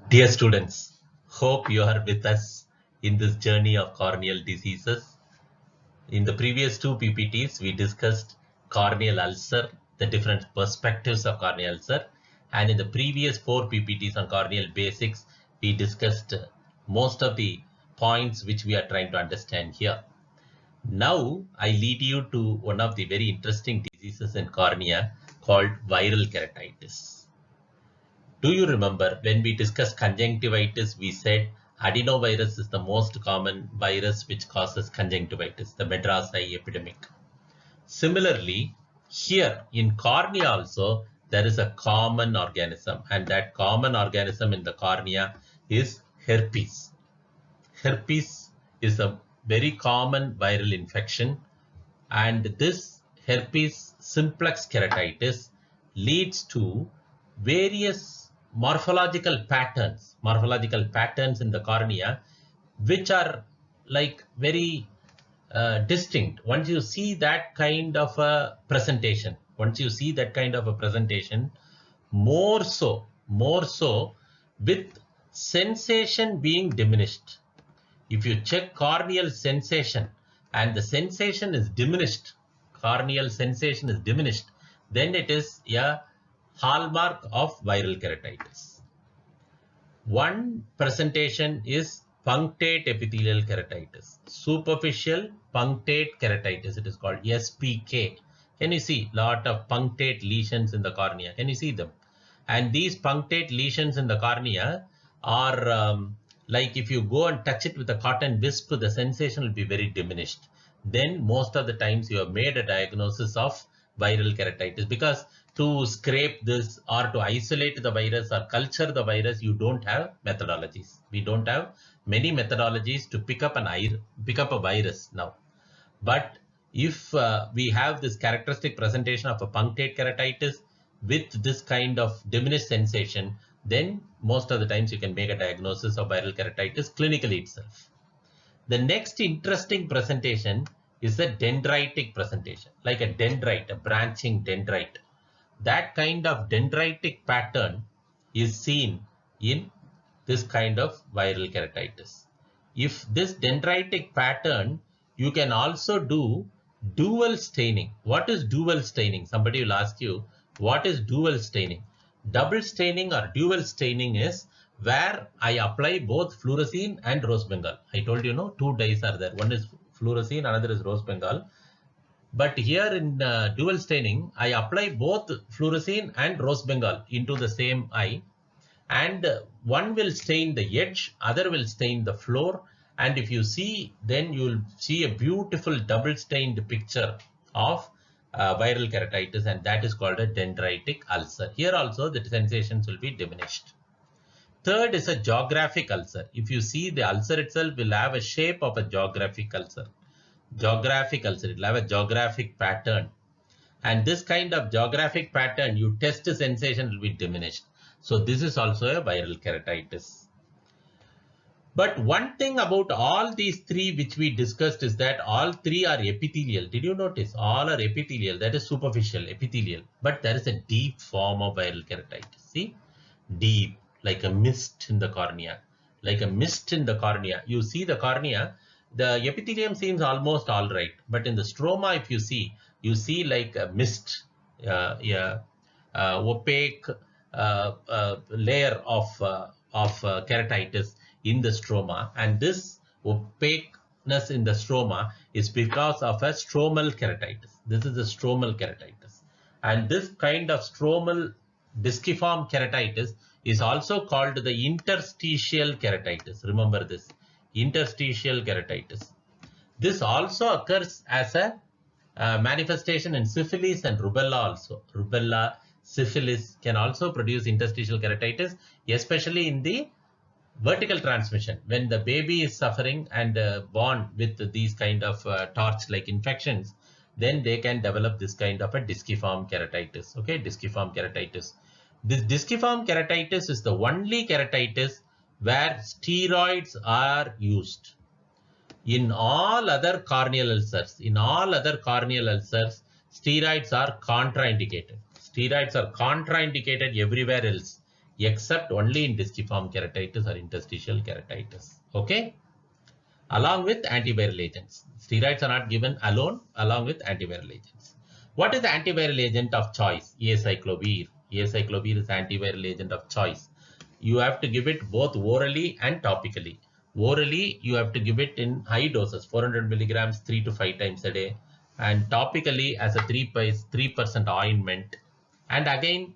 Dear students, hope you are with us in this journey of corneal diseases. In the previous two PPTs, we discussed corneal ulcer, the different perspectives of corneal ulcer. And in the previous four PPTs on corneal basics, we discussed most of the points which we are trying to understand here. Now, I lead you to one of the very interesting diseases in cornea called viral keratitis. Do you remember when we discussed conjunctivitis, we said adenovirus is the most common virus which causes conjunctivitis, the Madras eye epidemic. Similarly, here in cornea also, there is a common organism, and that common organism in the cornea is herpes. Herpes is a very common viral infection, and this herpes simplex keratitis leads to various morphological patterns in the cornea, which are like very distinct. Once you see that kind of a presentation, more so with sensation being diminished. If you check corneal sensation and the sensation is diminished, then it is a hallmark of viral keratitis. One presentation is punctate epithelial keratitis, superficial punctate keratitis, it is called SPK. Can you see lot of punctate lesions in the cornea? Can you see them? And these punctate lesions in the cornea are like if you go and touch it with a cotton wisp, the sensation will be very diminished. Then most of the times you have made a diagnosis of viral keratitis, because to scrape this or to isolate the virus or culture the virus, you don't have methodologies. We don't have many methodologies to pick up a virus now. But if we have this characteristic presentation of a punctate keratitis with this kind of diminished sensation, then most of the times you can make a diagnosis of viral keratitis clinically itself. The next interesting presentation is a dendritic presentation, like a dendrite, a branching dendrite. That kind of dendritic pattern is seen in this kind of viral keratitis. If this dendritic pattern, you can also do dual staining. What is dual staining? Somebody will ask you, what is dual staining? Double staining or dual staining is where I apply both fluorescein and rose bengal. I told you, no, two dyes are there. One is fluorescein, another is rose bengal. But here in dual staining, I apply both fluorescein and rose bengal into the same eye, and one will stain the edge, other will stain the floor. And if you see, then you will see a beautiful double stained picture of viral keratitis, and that is called a dendritic ulcer. Here also the sensations will be diminished. Third is a geographic ulcer. If you see, the ulcer itself will have a shape of a geographic ulcer. It will have a geographic pattern. And this kind of geographic pattern, you test the sensation will be diminished. So this is also a viral keratitis. But one thing about all these three which we discussed is that all three are epithelial. Did you notice? All are epithelial, that is superficial, epithelial. But there is a deep form of viral keratitis. See? Deep, like a mist in the cornea. Like a mist in the cornea. You see the cornea, the epithelium seems almost all right. But in the stroma, if you see like a mist, opaque layer of keratitis in the stroma, and this opaqueness in the stroma is because of a stromal keratitis. This is a stromal keratitis, and this kind of stromal disciform keratitis is also called the interstitial keratitis. Remember this, interstitial keratitis. This also occurs as a manifestation in syphilis and rubella also. Rubella, syphilis can also produce interstitial keratitis, especially in the vertical transmission. When the baby is suffering and born with these kind of torch-like infections, then they can develop this kind of a disciform keratitis. Okay, disciform keratitis. This disciform keratitis is the only keratitis where steroids are used. In all other corneal ulcers, steroids are contraindicated. Steroids are contraindicated everywhere else. except only in disciform keratitis or interstitial keratitis. Okay, along with antiviral agents. Steroids are not given alone, along with antiviral agents. What is the antiviral agent of choice? Acyclovir. Acyclovir is antiviral agent of choice. You have to give it both orally and topically. Orally, you have to give it in high doses, 400 milligrams, 3 to 5 times a day, and topically as a 3% ointment. And again,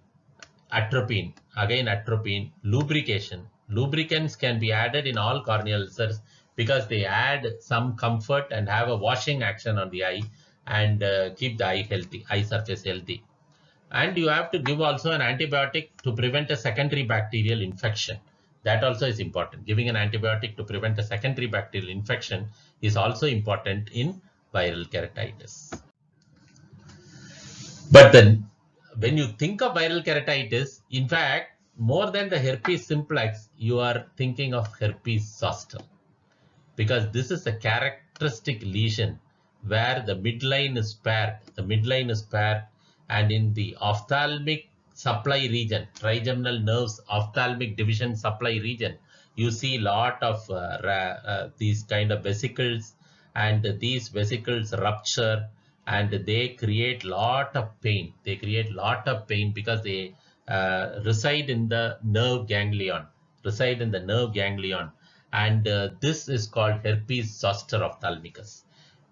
lubrication. Lubricants can be added in all corneal ulcers because they add some comfort and have a washing action on the eye and keep the eye healthy, eye surface healthy. And you have to give also an antibiotic to prevent a secondary bacterial infection. That also is important. Giving an antibiotic to prevent a secondary bacterial infection is also important in viral keratitis. But then when you think of viral keratitis, in fact, more than the herpes simplex, you are thinking of herpes zoster, because this is a characteristic lesion where the midline is spared. The midline is spared, and in the ophthalmic supply region, trigeminal nerves ophthalmic division supply region, you see lot of these kind of vesicles, and these vesicles rupture and they create lot of pain. They create lot of pain because they reside in the nerve ganglion, and this is called herpes zoster ophthalmicus.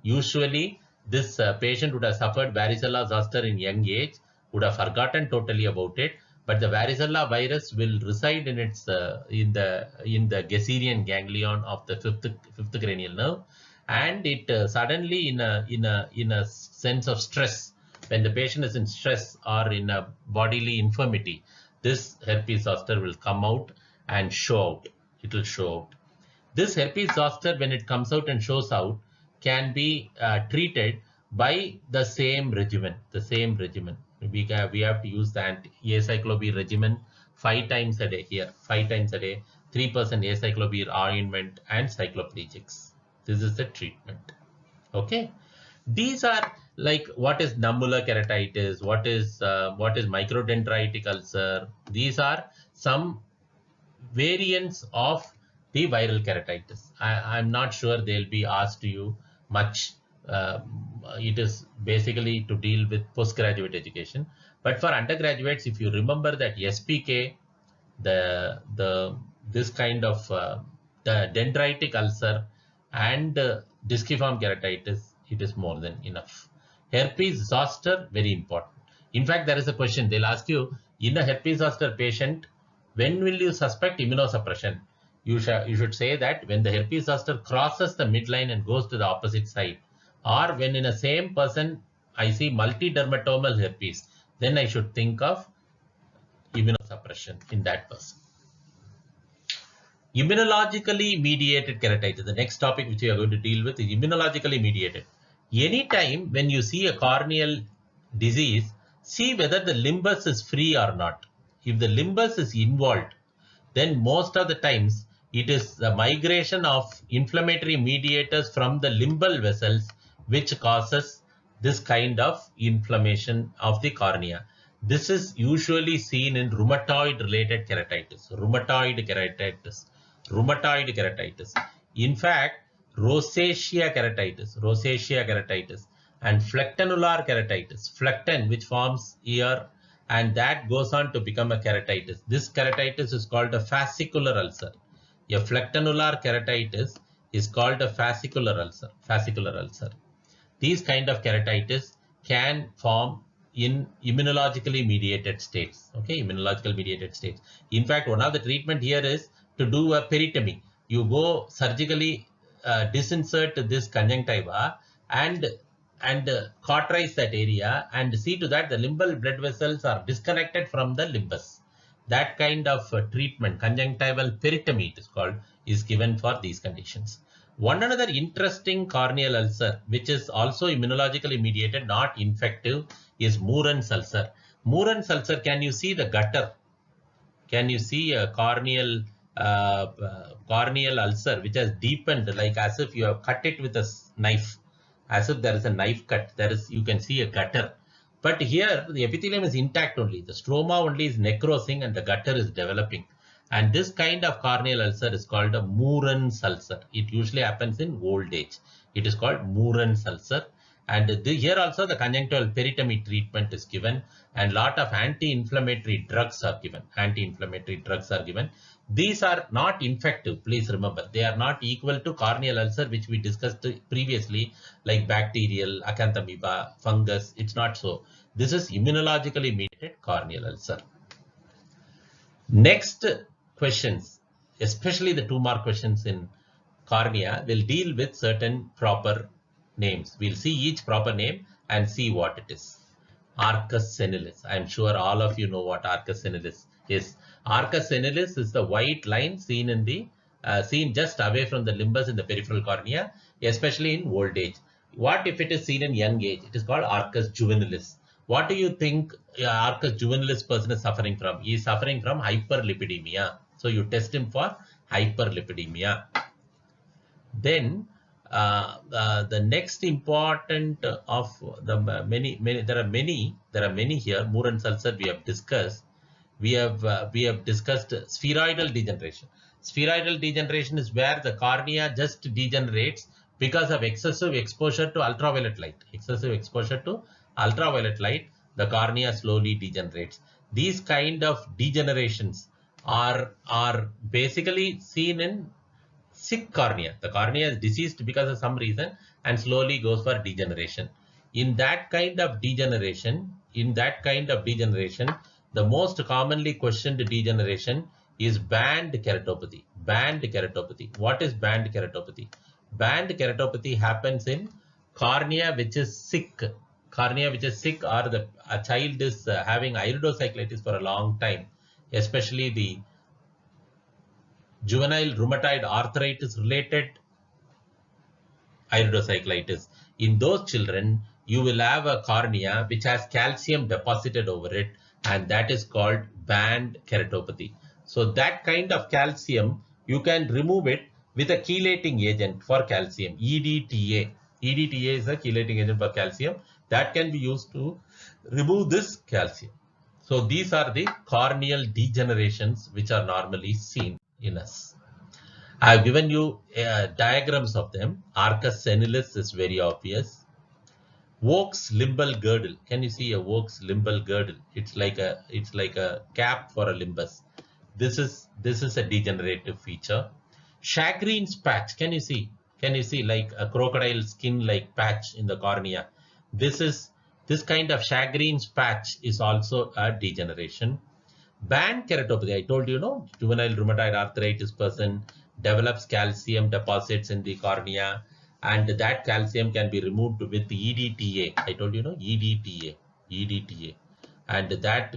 Usually, this patient would have suffered varicella zoster in young age, would have forgotten totally about it, but the varicella virus will reside in its in the Gasserian ganglion of the fifth cranial nerve, and it suddenly in a sense of stress, when the patient is in stress or in a bodily infirmity, this herpes zoster will come out and show out. It will show out. This herpes zoster, when it comes out and shows out, can be treated by the same regimen. We have to use the acyclovir regimen 5 times a day here. 5 times a day, 3% acyclovir ointment and cycloplegics. This is the treatment. Okay. These are like what is nummular keratitis, what is microdendritic ulcer. These are some variants of the viral keratitis. I'm not sure they'll be asked to you much. It is basically to deal with postgraduate education. But for undergraduates, if you remember that SPK, this kind of the dendritic ulcer and disciform keratitis, it is more than enough. Herpes zoster, very important. In fact, there is a question they'll ask you in a herpes zoster patient, when will you suspect immunosuppression? You should say that when the herpes zoster crosses the midline and goes to the opposite side, or when in a same person I see multidermatomal herpes, then I should think of immunosuppression in that person. Immunologically mediated keratitis. The next topic which we are going to deal with is immunologically mediated. Anytime when you see a corneal disease, see whether the limbus is free or not. If the limbus is involved, then most of the times it is the migration of inflammatory mediators from the limbal vessels which causes this kind of inflammation of the cornea. This is usually seen in rheumatoid related keratitis. In fact, rosacea keratitis and flectanular keratitis, flectin which forms here and that goes on to become a keratitis. This keratitis is called a fascicular ulcer. A flectanular keratitis is called a fascicular ulcer. These kind of keratitis can form in immunologically mediated states. Okay, immunological mediated states. In fact, one of the treatment here is to do a peritomy. You go surgically disinsert this conjunctiva and cauterize that area and see to that the limbal blood vessels are disconnected from the limbus. That kind of treatment, conjunctival peritomy it is called, is given for these conditions. One another interesting corneal ulcer, which is also immunologically mediated, not infective, is Murren's ulcer. Murren's ulcer, can you see the gutter? Can you see a corneal ulcer which has deepened, like as if you have cut it with a knife, as if there is a knife cut? You can see a gutter. But here the epithelium is intact only. The stroma only is necrosing and the gutter is developing. And this kind of corneal ulcer is called a Moorens ulcer. It usually happens in old age. It is called Moorens ulcer. And here also the conjunctival peritomy treatment is given, and lot of anti-inflammatory drugs are given. These are not infective, please remember. They are not equal to corneal ulcer, which we discussed previously, like bacterial, acanthamoeba, fungus. It's not so. This is immunologically mediated corneal ulcer. Next questions, especially the 2-mark questions in cornea, will deal with certain proper names. We'll see each proper name and see what it is. Arcus senilis. I'm sure all of you know what arcus senilis is. Arcus senilis is the white line seen in the seen just away from the limbus in the peripheral cornea, especially in old age. What if it is seen in young age? It is called arcus juvenalis. What do you think arcus juvenalis person is suffering from? He is suffering from hyperlipidemia. So you test him for hyperlipidemia. Then the next important of the many there are many here. Moorens ulcer we have discussed. We have discussed spheroidal degeneration. Spheroidal degeneration is where the cornea just degenerates because of excessive exposure to ultraviolet light. The cornea slowly degenerates. These kind of degenerations are basically seen in sick cornea. The cornea is diseased because of some reason and slowly goes for degeneration. In that kind of degeneration, the most commonly questioned degeneration is band keratopathy. What is band keratopathy? Band keratopathy happens in cornea which is sick. Or a child is having iridocyclitis for a long time, especially the juvenile rheumatoid arthritis related iridocyclitis. In those children, you will have a cornea which has calcium deposited over it, and that is called band keratopathy. So that kind of calcium, you can remove it with a chelating agent for calcium, EDTA. EDTA is a chelating agent for calcium that can be used to remove this calcium. So these are the corneal degenerations which are normally seen in us. I have given you diagrams of them. Arcus senilis is very obvious. Vaux limbal girdle. Can you see a Vaux limbal girdle? It's like a cap for a limbus. This is a degenerative feature. Chagrin's patch. Can you see like a crocodile skin like patch in the cornea? This kind of Chagrin's patch is also a degeneration. Band keratopathy, I told you, no, juvenile rheumatoid arthritis person develops calcium deposits in the cornea, and that calcium can be removed with EDTA. I told you, no, EDTA, and that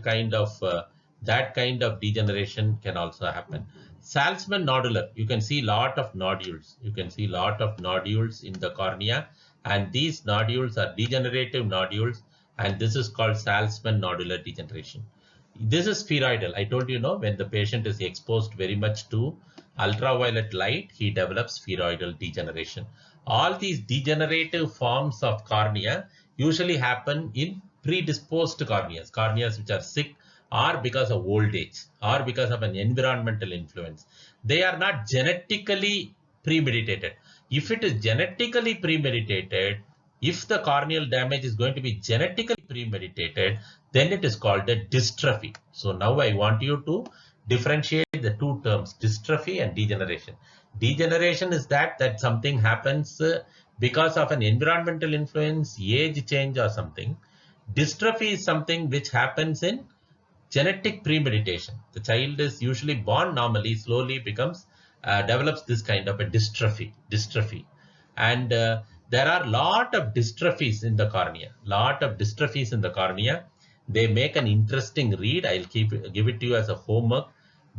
kind of degeneration can also happen. Salzmann nodular, you can see lot of nodules. In the cornea, and these nodules are degenerative nodules, and this is called Salzmann nodular degeneration. This is spheroidal. I told you, no, when the patient is exposed very much to ultraviolet light, he develops spheroidal degeneration. All these degenerative forms of cornea usually happen in predisposed corneas which are sick, or because of old age, or because of an environmental influence. They are not genetically premeditated. If it is genetically premeditated, if the corneal damage is going to be genetically premeditated, then it is called a dystrophy. So now I want you to differentiate the two terms, dystrophy and degeneration. Degeneration is that something happens because of an environmental influence, age change or something. Dystrophy is something which happens in genetic premeditation. The child is usually born normally, slowly develops this kind of a dystrophy. And there are lot of dystrophies in the cornea. They make an interesting read. I'll give it to you as a homework.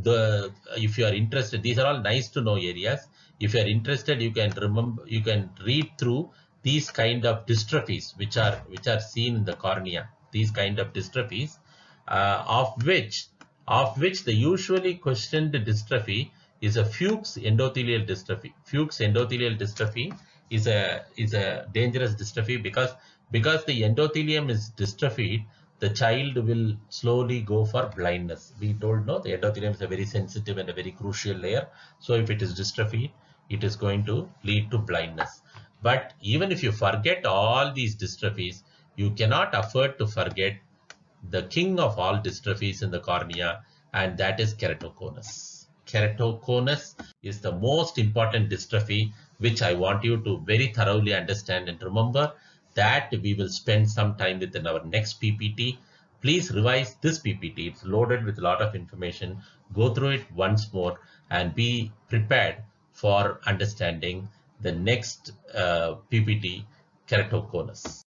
If you are interested, these are all nice to know areas. If you are interested, you can read through these kind of dystrophies which are seen in the cornea. These kind of dystrophies, of which the usually questioned dystrophy is a Fuchs endothelial dystrophy. Fuchs endothelial dystrophy is a dangerous dystrophy because Because the endothelium is dystrophied, the child will slowly go for blindness. We told no, the endothelium is a very sensitive and a very crucial layer. So if it is dystrophied, it is going to lead to blindness. But even if you forget all these dystrophies, you cannot afford to forget the king of all dystrophies in the cornea, and that is keratoconus. Keratoconus is the most important dystrophy, which I want you to very thoroughly understand and remember that we will spend some time with in our next PPT. Please revise this PPT. It's loaded with a lot of information. Go through it once more and be prepared for understanding the next PPT, keratoconus.